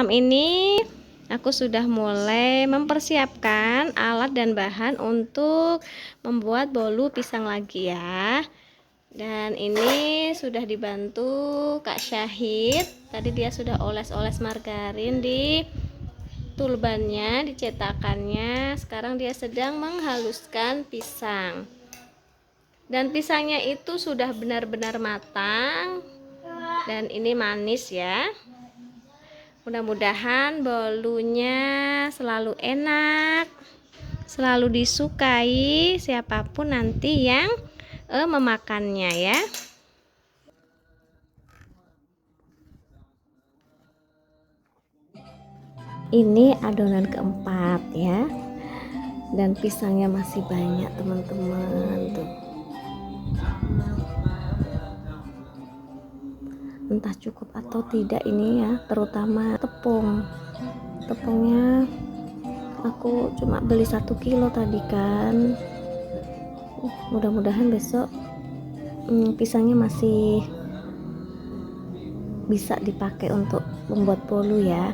malam ini aku sudah mulai mempersiapkan alat dan bahan untuk membuat bolu pisang lagi ya. Dan ini sudah dibantu Kak Syahid. Tadi dia sudah oles-oles margarin di tulbannya, dicetakannya. Sekarang dia sedang menghaluskan pisang. Dan pisangnya itu sudah benar-benar matang. Dan ini manis ya. Mudah-mudahan bolunya selalu enak, selalu disukai siapapun nanti yang memakannya ya. Ini adonan keempat ya. Dan pisangnya masih banyak teman-teman tuh. Entah cukup atau tidak ini ya, terutama tepungnya aku cuma beli 1 kilo tadi kan. Mudah-mudahan besok pisangnya masih bisa dipakai untuk membuat bolu ya.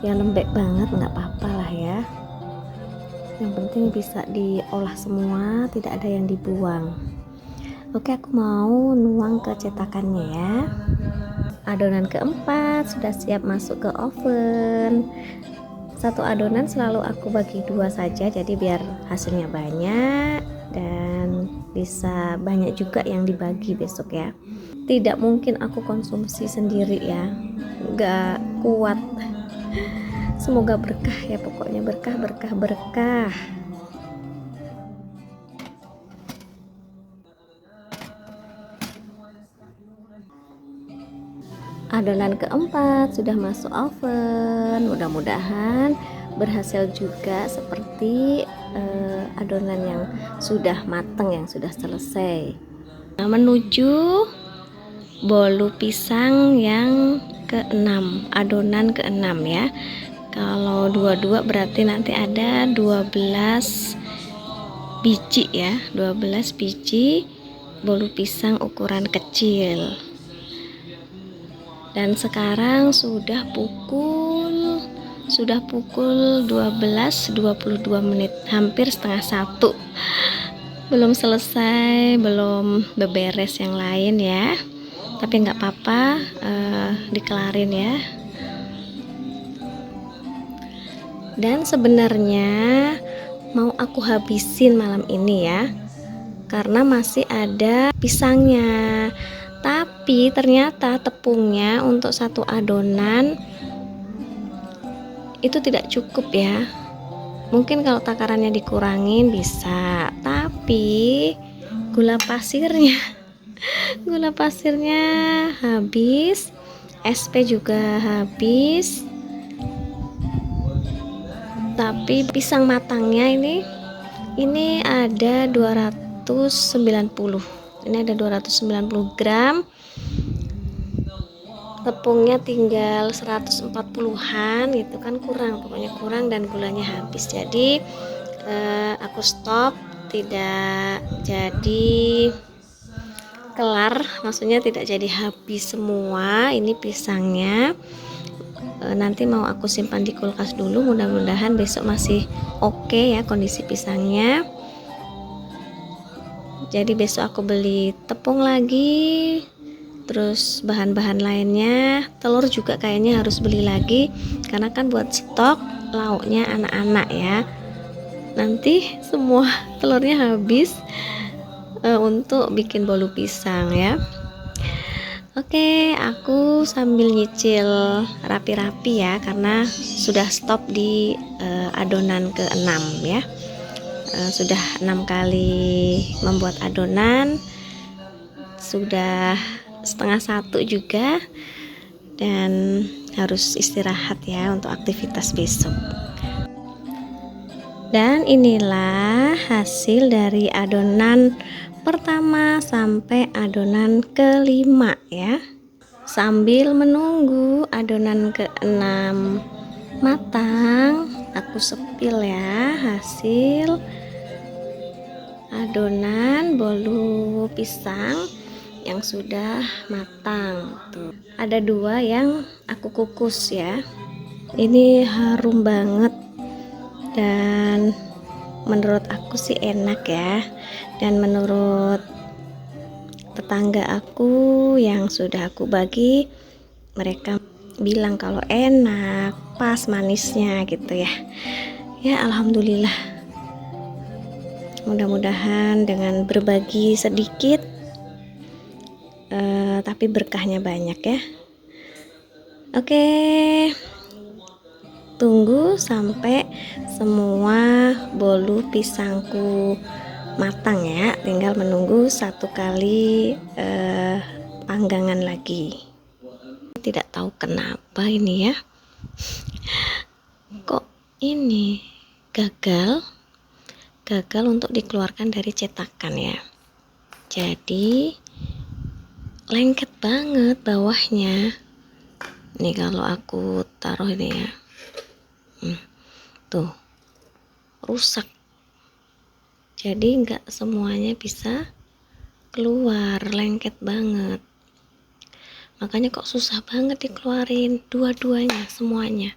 Yang lembek banget nggak apa-apa lah ya, yang penting bisa diolah semua, tidak ada yang dibuang. Oke, aku mau nuang ke cetakannya ya. Adonan keempat sudah siap masuk ke oven. Satu adonan selalu aku bagi 2 saja, jadi biar hasilnya banyak dan bisa banyak juga yang dibagi besok ya. Tidak mungkin aku konsumsi sendiri ya, nggak kuat. Semoga berkah ya, pokoknya berkah berkah berkah. Adonan keempat sudah masuk oven. Mudah-mudahan berhasil juga seperti adonan yang sudah matang, yang sudah selesai. Nah, menuju bolu pisang yang ke-6, adonan ke-6 ya. Kalau 22 berarti nanti ada 12 biji ya, 12 biji bolu pisang ukuran kecil. Dan sekarang sudah pukul 12.22 menit, hampir setengah 1. Belum selesai, belum beberes yang lain ya, tapi nggak apa-apa, dikelarin ya. Dan sebenarnya mau aku habisin malam ini ya, karena masih ada pisangnya. Tapi ternyata tepungnya untuk 1 adonan itu tidak cukup ya. Mungkin kalau takarannya dikurangin bisa, tapi gula pasirnya habis, SP juga habis. Tapi pisang matangnya ini ada 290. Ini ada 290 gram. Tepungnya tinggal 140-an gitu kan, pokoknya kurang dan gulanya habis. Jadi aku stop, tidak jadi kelar, maksudnya tidak jadi habis semua ini pisangnya. Nanti mau aku simpan di kulkas dulu, mudah-mudahan besok masih oke ya kondisi pisangnya. Jadi besok aku beli tepung lagi, terus bahan-bahan lainnya. Telur juga kayaknya harus beli lagi, karena kan buat stok lauknya anak-anak ya. Nanti semua telurnya habis untuk bikin bolu pisang ya. Oke, aku sambil nyicil rapi-rapi ya, karena sudah stop di adonan ke-6 ya. Sudah 6 kali membuat adonan, sudah setengah 1 juga, dan harus istirahat ya untuk aktivitas besok. Dan inilah hasil dari adonan pertama sampai adonan ke-5 ya. Sambil menunggu adonan ke-6 matang, aku sepil ya hasil adonan bolu pisang yang sudah matang tuh. Ada 2 yang aku kukus ya. Ini harum banget dan menurut aku sih enak ya, dan menurut tetangga aku yang sudah aku bagi, mereka bilang kalau enak, pas manisnya gitu ya. Ya alhamdulillah, mudah-mudahan dengan berbagi sedikit tapi berkahnya banyak ya. Oke, tunggu sampai semua bolu pisangku matang ya, tinggal menunggu satu kali panggangan lagi. Tidak tahu kenapa ini ya, kok ini gagal untuk dikeluarkan dari cetakan ya. Jadi lengket banget bawahnya. Nih kalau aku taruh ini ya, tuh rusak. Jadi nggak semuanya bisa keluar, lengket banget. Makanya kok susah banget dikeluarin dua-duanya, semuanya.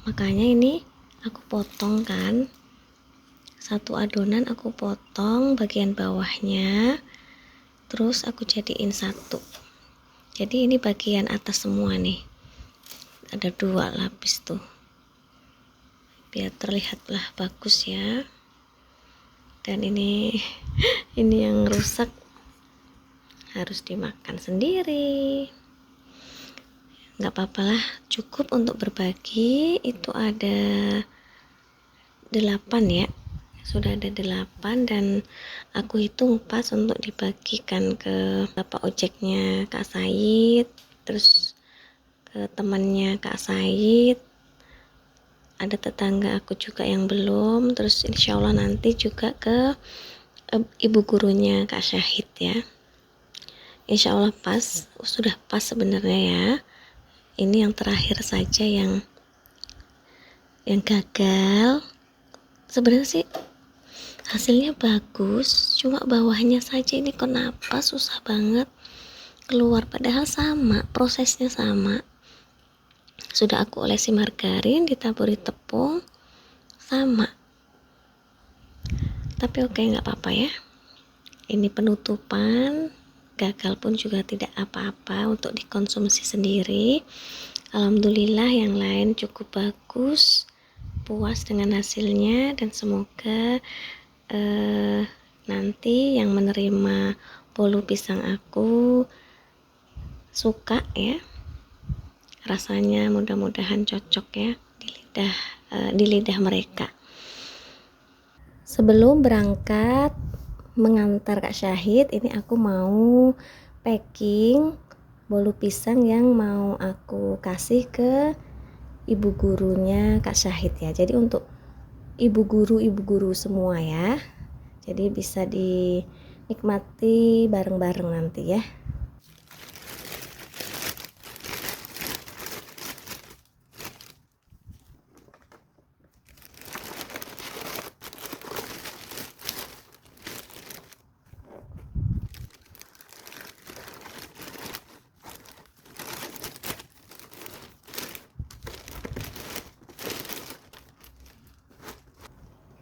Makanya ini aku potong kan, satu adonan aku potong bagian bawahnya, terus aku jadiin satu. Jadi ini bagian atas semua nih, ada 2 lapis tuh, biar terlihatlah bagus ya. Dan ini yang rusak harus dimakan sendiri. Nggak apa-apa lah, cukup untuk berbagi. Itu ada 8 ya, sudah ada 8, dan aku hitung pas untuk dibagikan ke bapak ojeknya Kak Said, terus ke temannya Kak Said, ada tetangga aku juga yang belum, terus insya Allah nanti juga ke ibu gurunya Kak Syahid ya. Insya Allah pas, sudah pas sebenarnya ya. Ini yang terakhir saja yang gagal. Sebenarnya sih hasilnya bagus, cuma bawahnya saja ini kenapa susah banget keluar, padahal sama, prosesnya sama. Sudah aku olesi margarin, ditaburi tepung, sama. Tapi oke, nggak apa-apa ya. Ini penutupan, gagal pun juga tidak apa-apa untuk dikonsumsi sendiri. Alhamdulillah yang lain cukup bagus, puas dengan hasilnya, dan semoga nanti yang menerima bolu pisang aku suka ya rasanya, mudah-mudahan cocok ya di lidah mereka. Sebelum berangkat mengantar Kak Syahid, ini aku mau packing bolu pisang yang mau aku kasih ke ibu gurunya Kak Syahid ya. Jadi untuk ibu guru semua ya, jadi bisa dinikmati bareng-bareng nanti ya.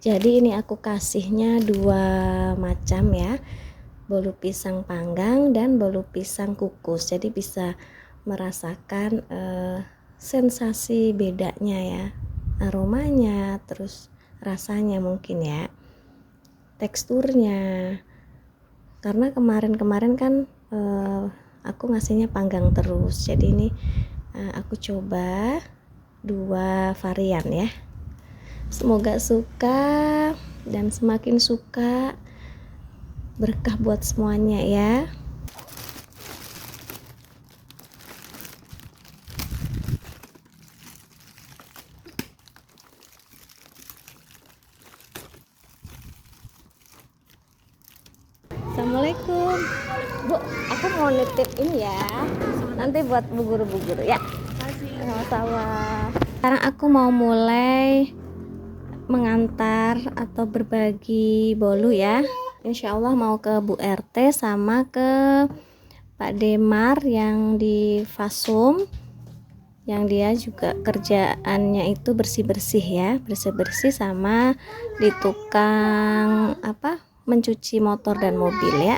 Jadi ini aku kasihnya 2 macam ya, bolu pisang panggang dan bolu pisang kukus. Jadi bisa merasakan sensasi bedanya ya, aromanya, terus rasanya mungkin ya, teksturnya. Karena kemarin kan aku ngasihnya panggang terus. Jadi ini aku coba 2 varian ya. Semoga suka, dan semakin suka berkah buat semuanya ya. Assalamualaikum Bu, aku mau nitip ini ya, nanti buat bu guru ya. Sama-sama. Sekarang aku mau mulai mengantar atau berbagi bolu ya. Insya Allah mau ke Bu RT sama ke Pak Demar yang di Fasum, yang dia juga kerjaannya itu bersih-bersih ya, bersih-bersih sama di tukang mencuci motor dan mobil ya.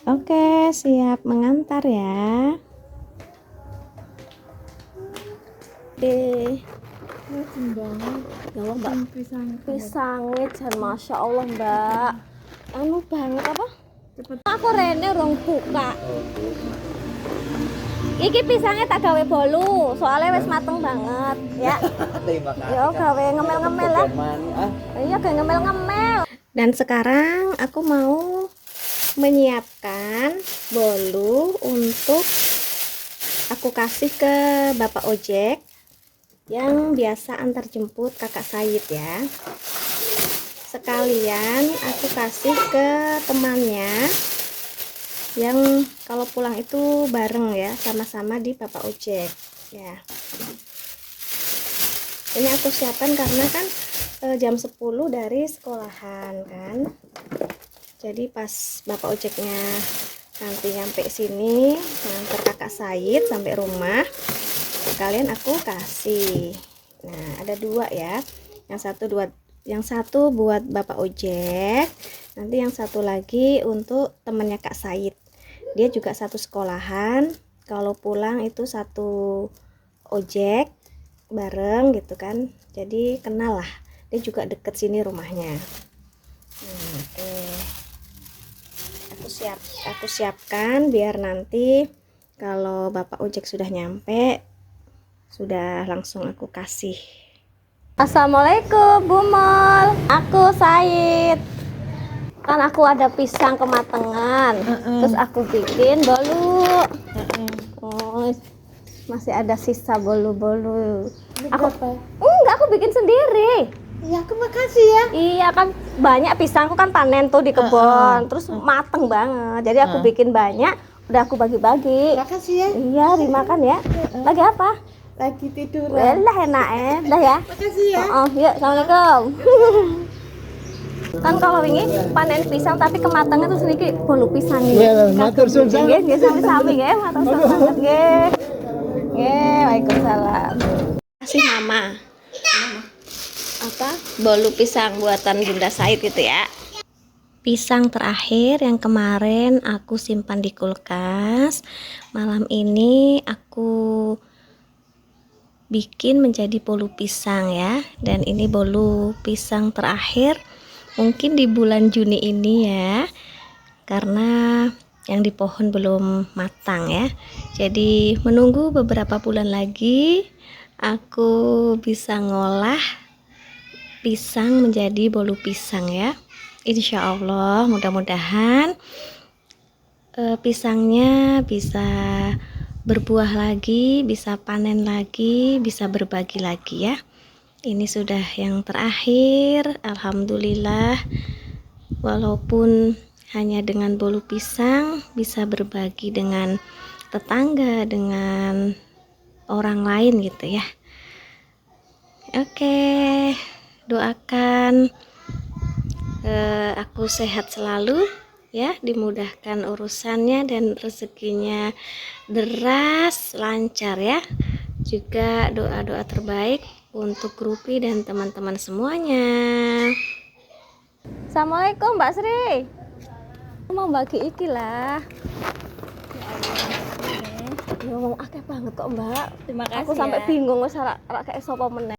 Oke, siap mengantar ya. Ya Allah mbak, pisangnya jan masya Allah mbak, anu banget apa? Aku rene rong buka. Iki pisangnya tak gawe bolu, soalnya wis mateng banget ya. Yo gawe ngemel-ngemel lah. Iya gawe ngemel-ngemel. Dan sekarang aku mau menyiapkan bolu untuk aku kasih ke Bapak ojek yang biasa antar jemput kakak Said ya. Sekalian aku kasih ke temannya yang kalau pulang itu bareng ya, sama-sama di Bapak ojek ya. Ini aku siapkan karena kan jam 10 dari sekolahan kan. Jadi pas Bapak ojeknya nanti nyampe sini nganter kakak Said sampai rumah, sekalian aku kasih. Nah ada dua ya, yang satu buat Bapak ojek, nanti yang satu lagi untuk temennya Kak Said. Dia juga satu sekolahan, kalau pulang itu satu ojek bareng gitu kan, jadi kenal lah, dia juga deket sini rumahnya. Oke. Aku siapkan biar nanti kalau Bapak ojek sudah nyampe sudah langsung aku kasih. Assalamualaikum Bu Mol, aku Said. Kan aku ada pisang kematangan, terus aku bikin bolu. Oh, masih ada sisa bolu-bolu. Aku bikin sendiri. Iya, aku makasih ya. Iya kan banyak pisangku kan panen tuh di kebun, terus mateng banget. Jadi aku bikin banyak, udah aku bagi-bagi. Makasih ya. Iya, dimakan ya. Lagi apa? Lagi tidur. Lah enak dah ya. Makasih ya. Yuk, assalamualaikum. Kan kalau ini panen pisang tapi kematangan tuh sedikit bolu pisang ini. Iya, matur suwun. Nggih, sami-sami nggih, matur suwun banget nggih. Nggih, waalaikumsalam. Kasih mama. Bolu pisang buatan Bunda Said gitu ya. Pisang terakhir yang kemarin aku simpan di kulkas, malam ini aku bikin menjadi bolu pisang ya. Dan ini bolu pisang terakhir mungkin di bulan Juni ini ya, karena yang di pohon belum matang ya. Jadi menunggu beberapa bulan lagi aku bisa ngolah pisang menjadi bolu pisang ya. Insya Allah mudah-mudahan pisangnya bisa berbuah lagi, bisa panen lagi, bisa berbagi lagi ya. Ini sudah yang terakhir, alhamdulillah. Walaupun hanya dengan bolu pisang bisa berbagi dengan tetangga, dengan orang lain gitu ya. Oke, doakan aku sehat selalu ya, dimudahkan urusannya dan rezekinya deras lancar ya. Juga doa-doa terbaik untuk Rupi dan teman-teman semuanya. Assalamualaikum Mbak Sri. Mau bagi iki lah. Ya ngomong akeh banget kok Mbak. Terima kasih. Aku sampai bingung wis ora kayak sapa meneh.